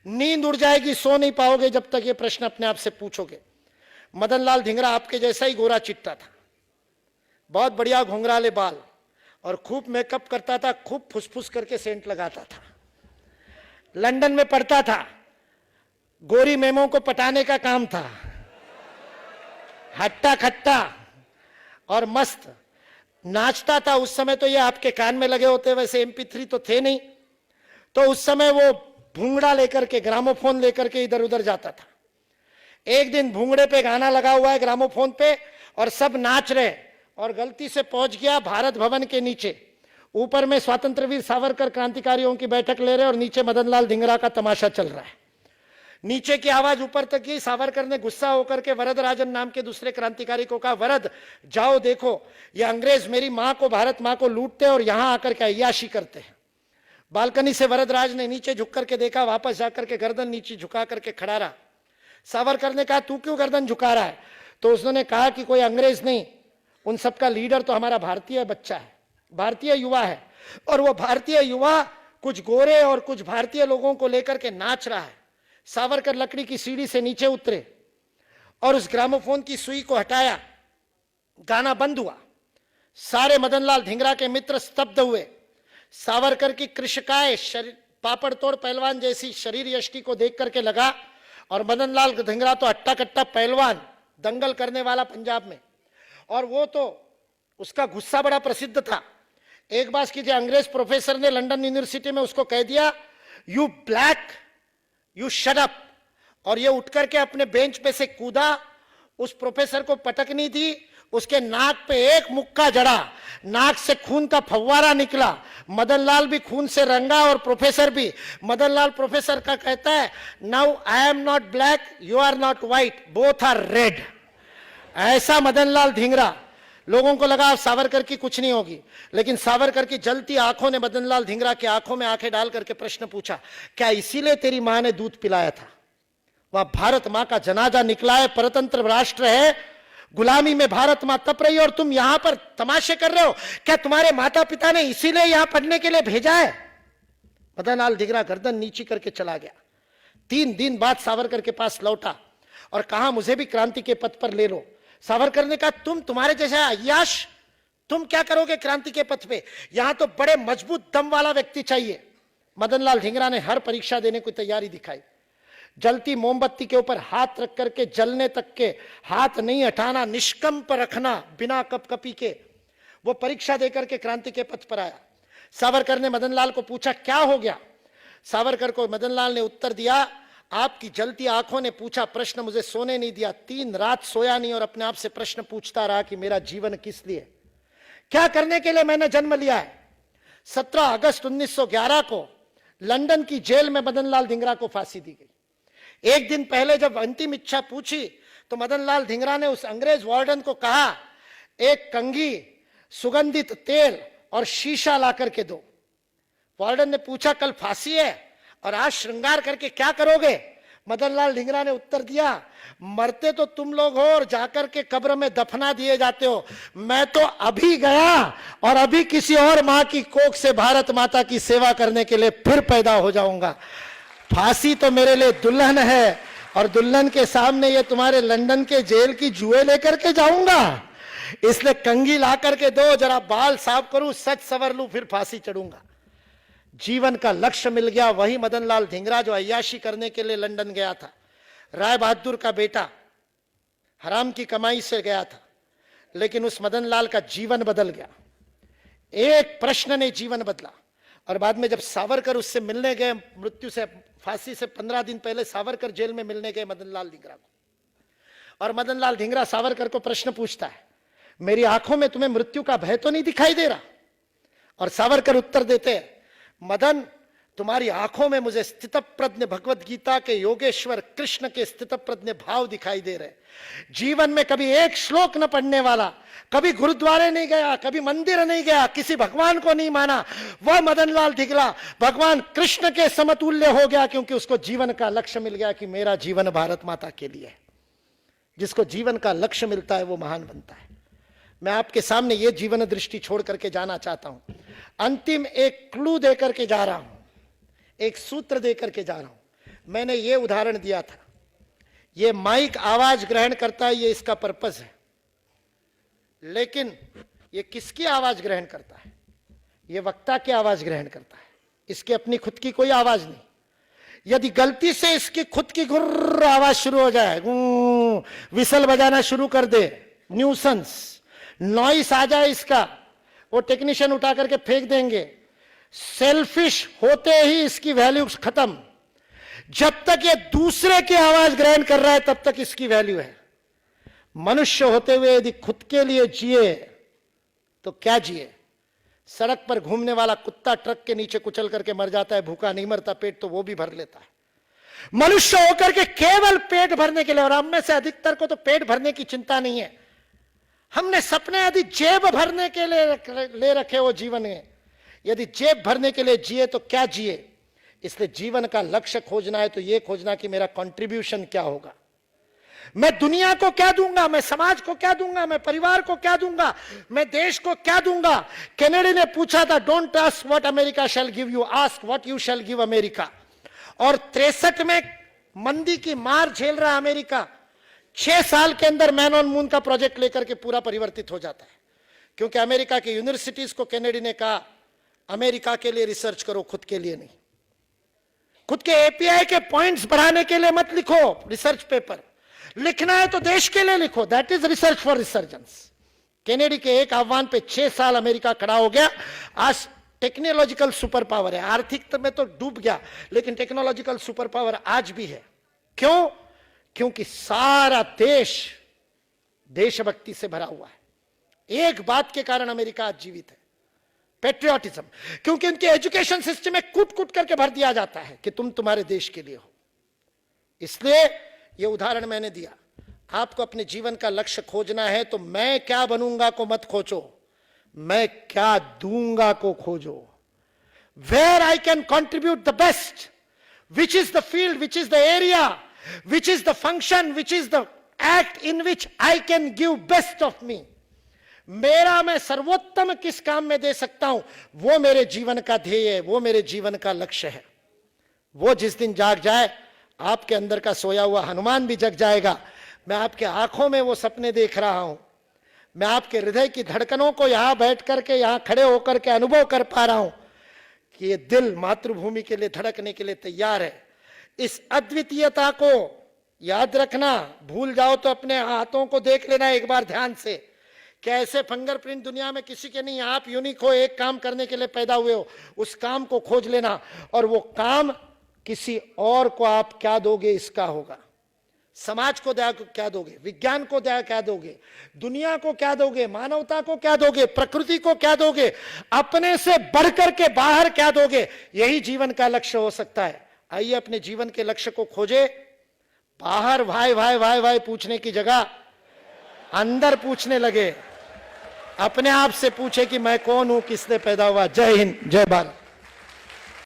नींद उड़ जाएगी, सो नहीं पाओगे जब तक ये प्रश्न अपने आप से पूछोगे। मदन लाल धिंगरा आपके जैसा ही गोरा चिट्टा था, बहुत बढ़िया घुंघराले बाल, और खूब मेकअप करता था, खूब फुसफुस करके सेंट लगाता था। लंदन में पढ़ता था, गोरी मेमों को पटाने का काम था, हट्टा खट्टा और मस्त नाचता था। उस समय तो ये आपके कान में लगे होते, वैसे MP3 तो थे नहीं, तो उस समय वो भूंगड़ा लेकर के, ग्रामोफोन लेकर के इधर उधर जाता था। एक दिन भूंगड़े पे गाना लगा हुआ है ग्रामोफोन पे, और सब नाच रहे, और गलती से पहुंच गया भारत भवन के नीचे। ऊपर में स्वतंत्रवीर सावरकर क्रांतिकारियों की बैठक ले रहे, और नीचे मदन लाल धिंगरा का तमाशा चल रहा है। नीचे की आवाज ऊपर तक की। सावरकर ने गुस्सा होकर के वरदराजन नाम के दूसरे क्रांतिकारी को कहा, वरद जाओ देखो, ये अंग्रेज मेरी मां को, भारत मां को लूटते और यहां आकर के अय्याशी करते हैं। बालकनी से वरदराज ने नीचे झुक करके देखा, वापस जाकर के गर्दन नीचे झुका करके खड़ा रहा। सावरकर ने कहा, तू क्यों गर्दन झुका रहा है? तो उसने कहा कि कोई अंग्रेज नहीं, उन सबका लीडर तो हमारा भारतीय बच्चा है, भारतीय युवा है, और वो भारतीय युवा कुछ गोरे और कुछ भारतीय लोगों को लेकर के नाच रहा है। सावरकर लकड़ी की सीढ़ी से नीचे उतरे और उस ग्रामोफोन की सुई को हटाया, गाना बंद हुआ। सारे मदन लाल धिंगरा के मित्र स्तब्ध हुए। सावरकर की कृशकाय पापड़ तोड़ पहलवान जैसी शरीर यष्टि को देख करके लगा, और मदन लाल धिंगरा तो अट्टा कट्टा पहलवान, दंगल करने वाला पंजाब में, और वो तो उसका गुस्सा बड़ा प्रसिद्ध था। एक बात कीजिए, अंग्रेज प्रोफेसर ने लंदन यूनिवर्सिटी में उसको कह दिया, you black, you shut up, और ये उठ करके अपने बेंच पे से कूदा। उस प्रोफेसर को पटकनी दी, उसके नाक पे एक मुक्का जड़ा, नाक से खून का फव्वारा निकला। मदन लाल भी खून से रंगा और प्रोफेसर भी। मदन लाल प्रोफेसर का कहता है, now I am not black, you are not white, both are red. ऐसा मदन लाल धिंगरा। लोगों को लगा सावरकर की कुछ नहीं होगी, लेकिन सावरकर की जलती आंखों ने मदन लाल धिंगरा की आंखों में आंखें डाल करके प्रश्न पूछा, क्या इसीलिए तेरी मां ने दूध पिलाया था? वह भारत मां का जनाजा निकला है, परतंत्र राष्ट्र है, गुलामी में भारत मां तप रही है, और तुम यहां पर तमाशे कर रहे हो? क्या तुम्हारे माता पिता ने इसीलिए यहां पढ़ने के लिए भेजा है? मदन लाल धिंगरा गर्दन नीची करके चला गया। 3 दिन बाद सावरकर के पास लौटा और कहा, मुझे भी क्रांति के पथ पर ले लो। सावरकर ने कहा, तुम्हारे जैसा अय्याश, तुम क्या करोगे क्रांति के पथ पे? यहां तो बड़े मजबूत दम वाला व्यक्ति चाहिए। मदन लाल धिंगरा ने हर परीक्षा देने की तैयारी दिखाई। जलती मोमबत्ती के ऊपर हाथ रख करके जलने तक के हाथ नहीं हटाना, निष्कंप रखना बिना कपकपी के, वो परीक्षा देकर के क्रांति के पथ पर आया। सावरकर ने मदन लाल को पूछा, क्या हो गया? सावरकर को मदन लाल ने उत्तर दिया, आपकी जलती आंखों ने पूछा प्रश्न, मुझे सोने नहीं दिया। 3 रात सोया नहीं और अपने आप से प्रश्न पूछता रहा कि मेरा जीवन किस लिए, क्या करने के लिए मैंने जन्म लिया है। 17 अगस्त 1911 को लंदन की जेल में मदन लाल धिंगरा को फांसी दी गई। एक दिन पहले जब अंतिम इच्छा पूछी तो मदन लाल धिंगरा ने उस अंग्रेज वार्डन को कहा, एक कंघी, सुगंधित तेल और शीशा ला करके दो। वार्डन ने पूछा, कल फांसी है और आज श्रृंगार करके क्या करोगे? मदन लाल धिंगरा ने उत्तर दिया, मरते तो तुम लोग हो और जाकर के कब्र में दफना दिए जाते हो, मैं तो अभी गया और अभी किसी और मां की कोख से भारत माता की सेवा करने के लिए फिर पैदा हो जाऊंगा। फांसी तो मेरे लिए दुल्हन है, और दुल्हन के सामने ये तुम्हारे लंदन के जेल की जुए लेकर के जाऊंगा, इसलिए कंघी ला करके दो, जरा बाल साफ करूं, सच सवर लूं, फिर फांसी चढ़ूंगा। जीवन का लक्ष्य मिल गया। वही मदन लाल धिंगरा जो अय्याशी करने के लिए लंदन गया था, राय बहादुर का बेटा, हराम की कमाई से गया था, लेकिन उस मदन लाल का जीवन बदल गया। एक प्रश्न ने जीवन बदला। और बाद में जब सावरकर उससे मिलने गए, मृत्यु से, फांसी से 15 दिन पहले सावरकर जेल में मिलने गए मदन लाल धिंगरा को, और मदन लाल धिंगरा सावरकर को प्रश्न पूछता है, मेरी आंखों में तुम्हें मृत्यु का भय तो नहीं दिखाई दे रहा? और सावरकर उत्तर देते हैं, मदन, तुम्हारी आंखों में मुझे स्थितप्रज्ञ भगवत गीता के योगेश्वर कृष्ण के स्थितप्रज्ञ भाव दिखाई दे रहे। जीवन में कभी एक श्लोक न पढ़ने वाला, कभी गुरुद्वारे नहीं गया, कभी मंदिर नहीं गया, किसी भगवान को नहीं माना, वह मदन लाल धिंगरा भगवान कृष्ण के समतुल्य हो गया, क्योंकि उसको जीवन का लक्ष्य मिल गया कि मेरा जीवन भारत माता के लिए है। जिसको जीवन का लक्ष्य मिलता है वो महान बनता है। मैं आपके सामने ये जीवन दृष्टि छोड़ करके जाना चाहता हूं। अंतिम एक क्लू देकर के जा रहा हूं, एक सूत्र देकर के जा रहा हूं। मैंने ये उदाहरण दिया था, ये माइक आवाज ग्रहण करता है, ये इसका पर्पस है, लेकिन ये किसकी आवाज ग्रहण करता है? ये वक्ता की आवाज ग्रहण करता है, इसकी अपनी खुद की कोई आवाज नहीं। यदि गलती से इसकी खुद की गुर्र आवाज शुरू हो जाए, विसल बजाना शुरू कर दे, न्यूसेंस नॉइस आ जाए इसका, वो टेक्नीशियन उठा करके फेंक देंगे। सेल्फिश होते ही इसकी वैल्यू खत्म। जब तक ये दूसरे की आवाज ग्रहण कर रहा है तब तक इसकी वैल्यू है। मनुष्य होते हुए यदि खुद के लिए जिए तो क्या जिए? सड़क पर घूमने वाला कुत्ता ट्रक के नीचे कुचल करके मर जाता है, भूखा नहीं मरता, पेट तो वो भी भर लेता है। मनुष्य होकर के केवल पेट भरने के लिए, और हम में से अधिकतर को तो पेट भरने की चिंता नहीं है, हमने सपने यदि जेब भरने के लिए ले रखे वो जीवन में, यदि जेब भरने के लिए जिए तो क्या जिए? इसलिए जीवन का लक्ष्य खोजना है तो यह खोजना कि मेरा कंट्रीब्यूशन क्या होगा, मैं दुनिया को क्या दूंगा, मैं समाज को क्या दूंगा, मैं परिवार को क्या दूंगा, मैं देश को क्या दूंगा। केनेडी ने पूछा था, don't ask what America shell give you, ask what you shall give America. और 63 में मंदी की मार झेल रहा अमेरिका 6 साल के अंदर मैन ऑन मून का प्रोजेक्ट लेकर के पूरा परिवर्तित हो जाता है, क्योंकि अमेरिका की यूनिवर्सिटीज को केनेडी ने कहा, अमेरिका के लिए रिसर्च करो, खुद के लिए नहीं। खुद के एपीआई के पॉइंट्स बढ़ाने के लिए मत लिखो रिसर्च पेपर, लिखना है तो देश के लिए लिखो, that is research for resurgence. Kennedy के एक आह्वान पे 6 साल अमेरिका खड़ा हो गया। आज टेक्नोलॉजिकल सुपर पावर है, आर्थिक में तो डूब गया, लेकिन टेक्नोलॉजिकल सुपर पावर आज भी है। क्यों? क्योंकि सारा देश देशभक्ति से भरा हुआ है। एक बात के कारण अमेरिका आज जीवित है, पेट्रियोटिज्म। क्योंकि उनके एजुकेशन सिस्टम में कूट कूट करके भर दिया जाता है कि तुम तुम्हारे देश के लिए हो। इसलिए यह उदाहरण मैंने दिया। आपको अपने जीवन का लक्ष्य खोजना है तो मैं क्या बनूंगा को मत खोजो, मैं क्या दूंगा को खोजो। Where I can contribute the best, which is the field, which is the area, which is the function, which is the act in which I can give best of me. मेरा मैं सर्वोत्तम किस काम में दे सकता हूं, वो मेरे जीवन का ध्येय है, वो मेरे जीवन का लक्ष्य है। वो जिस दिन जाग जाए, आपके अंदर का सोया हुआ हनुमान भी जग जाएगा। मैं आपके आंखों में वो सपने देख रहा हूं, मैं आपके हृदय की धड़कनों को यहां बैठ करके, यहां खड़े होकर के अनुभव कर पा रहा हूं कि ये दिल मातृभूमि के लिए धड़कने के लिए तैयार है। इस अद्वितीयता को याद रखना। भूल जाओ तो अपने हाथों को देख लेना एक बार ध्यान से, क्या ऐसे फिंगरप्रिंट दुनिया में किसी के नहीं। आप यूनिक हो, एक काम करने के लिए पैदा हुए हो, उस काम को खोज लेना, और वो काम किसी और को आप क्या दोगे इसका होगा। समाज को क्या दोगे, विज्ञान को क्या दोगे, दुनिया को क्या दोगे, मानवता को क्या दोगे, प्रकृति को क्या दोगे, अपने से बढ़कर के बाहर क्या दोगे, यही जीवन का लक्ष्य हो सकता है। आइए अपने जीवन के लक्ष्य को खोजे। बाहर भाई भाई भाई भाई पूछने की जगह अंदर पूछने लगे, अपने आप से पूछे कि मैं कौन हूं, किसने पैदा हुआ। जय हिंद, जय भारत।